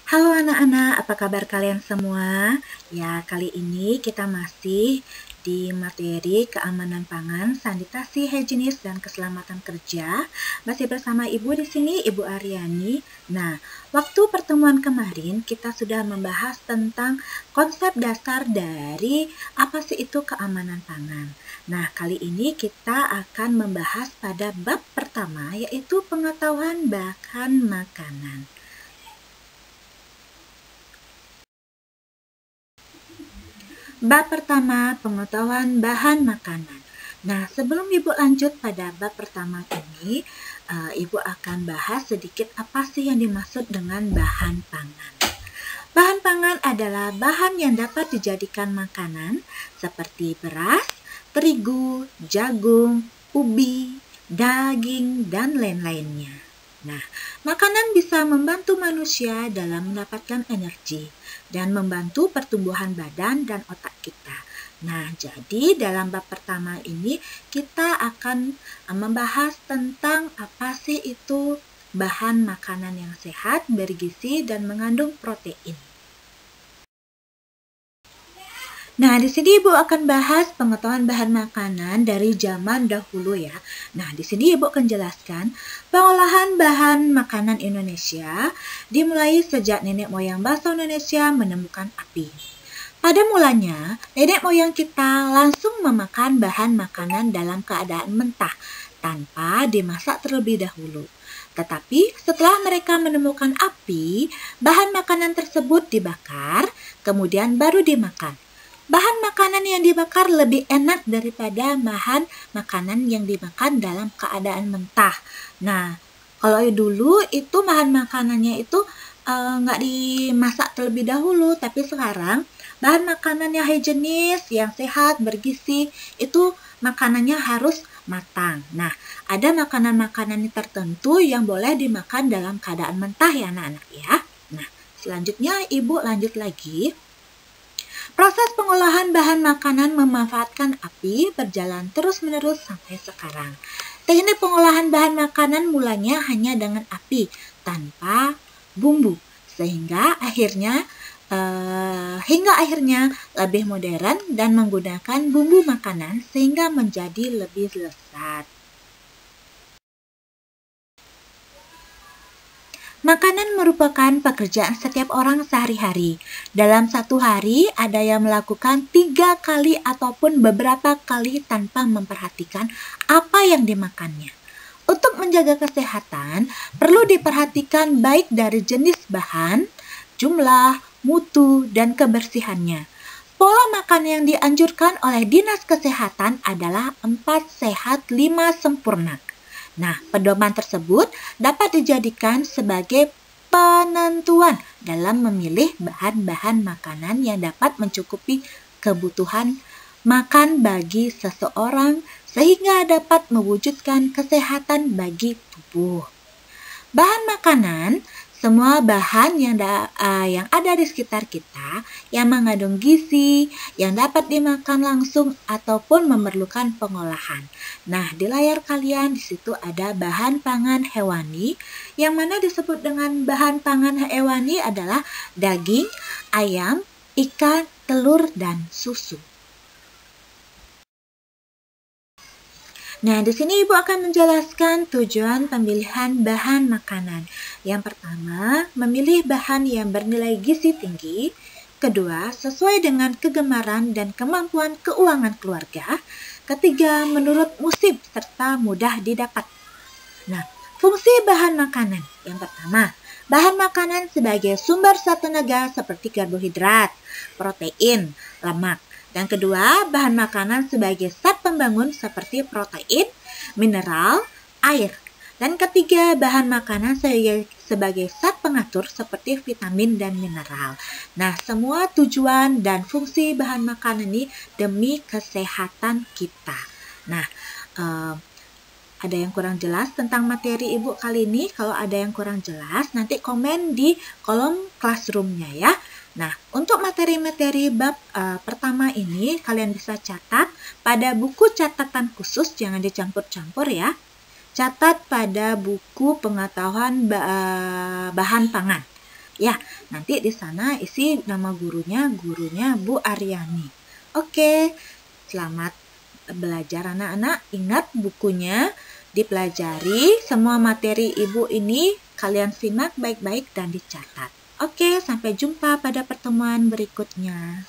Halo anak-anak, apa kabar kalian semua? Ya, kali ini kita masih di materi keamanan pangan, sanitasi, higienis, dan keselamatan kerja. Masih bersama Ibu di sini, Ibu Aryani. Nah, waktu pertemuan kemarin kita sudah membahas tentang konsep dasar dari apa sih itu keamanan pangan. Nah, kali ini kita akan membahas pada bab pertama, yaitu pengetahuan bahan makanan. Bab pertama, pengetahuan bahan makanan. Nah, sebelum Ibu lanjut pada bab pertama ini, Ibu akan bahas sedikit apa sih yang dimaksud dengan bahan pangan. Bahan pangan adalah bahan yang dapat dijadikan makanan seperti beras, terigu, jagung, ubi, daging, dan lain-lainnya. Nah, makanan bisa membantu manusia dalam mendapatkan energi dan membantu pertumbuhan badan dan otak kita. Nah, jadi dalam bab pertama ini kita akan membahas tentang apa sih itu bahan makanan yang sehat, bergizi, dan mengandung protein. Nah, di sini Ibu akan bahas pengetahuan bahan makanan dari zaman dahulu ya. Nah, di sini Ibu akan jelaskan pengolahan bahan makanan Indonesia dimulai sejak nenek moyang bangsa Indonesia menemukan api. Pada mulanya, nenek moyang kita langsung memakan bahan makanan dalam keadaan mentah tanpa dimasak terlebih dahulu. Tetapi setelah mereka menemukan api, bahan makanan tersebut dibakar, kemudian baru dimakan. Bahan makanan yang dibakar lebih enak daripada bahan makanan yang dimakan dalam keadaan mentah. Nah, kalau dulu itu bahan makanannya itu nggak dimasak terlebih dahulu, tapi sekarang bahan makanan yang higienis, yang sehat, bergizi, itu makanannya harus matang. Nah, ada makanan-makanan tertentu yang boleh dimakan dalam keadaan mentah ya anak-anak ya. Nah, selanjutnya Ibu lanjut lagi. Proses pengolahan bahan makanan memanfaatkan api berjalan terus-menerus sampai sekarang. Teknik pengolahan bahan makanan mulanya hanya dengan api tanpa bumbu, sehingga akhirnya lebih modern dan menggunakan bumbu makanan sehingga menjadi lebih lezat. Makanan merupakan pekerjaan setiap orang sehari-hari. Dalam satu hari, ada yang melakukan 3 kali ataupun beberapa kali tanpa memperhatikan apa yang dimakannya. Untuk menjaga kesehatan, perlu diperhatikan baik dari jenis bahan, jumlah, mutu, dan kebersihannya. Pola makan yang dianjurkan oleh Dinas Kesehatan adalah 4 sehat 5 sempurna. Nah, pedoman tersebut dapat dijadikan sebagai penentuan dalam memilih bahan-bahan makanan yang dapat mencukupi kebutuhan makan bagi seseorang sehingga dapat mewujudkan kesehatan bagi tubuh. Bahan makanan, semua bahan yang ada di sekitar kita yang mengandung gizi, yang dapat dimakan langsung ataupun memerlukan pengolahan. Nah, di layar kalian di situ ada bahan pangan hewani, yang mana disebut dengan bahan pangan hewani adalah daging, ayam, ikan, telur, dan susu. Nah, di sini Ibu akan menjelaskan tujuan pemilihan bahan makanan. Yang pertama, memilih bahan yang bernilai gizi tinggi. Kedua, sesuai dengan kegemaran dan kemampuan keuangan keluarga. Ketiga, menurut musim serta mudah didapat. Nah, fungsi bahan makanan. Yang pertama, bahan makanan sebagai sumber zat tenaga seperti karbohidrat, protein, lemak. Dan kedua, bahan makanan sebagai zat pembangun seperti protein, mineral, air. Dan ketiga, bahan makanan sebagai zat pengatur seperti vitamin dan mineral. Nah, semua tujuan dan fungsi bahan makanan ini demi kesehatan kita. Nah, ada yang kurang jelas tentang materi Ibu kali ini? Kalau ada yang kurang jelas, nanti komen di kolom classroom-nya ya. Nah, untuk materi-materi bab pertama ini kalian bisa catat pada buku catatan khusus, jangan dicampur-campur ya. Catat pada buku pengetahuan bahan pangan. Ya, nanti di sana isi nama gurunya Bu Aryani. Oke, selamat belajar anak-anak. Ingat bukunya dipelajari, semua materi ibu ini kalian simak baik-baik dan dicatat. Oke, sampai jumpa pada pertemuan berikutnya.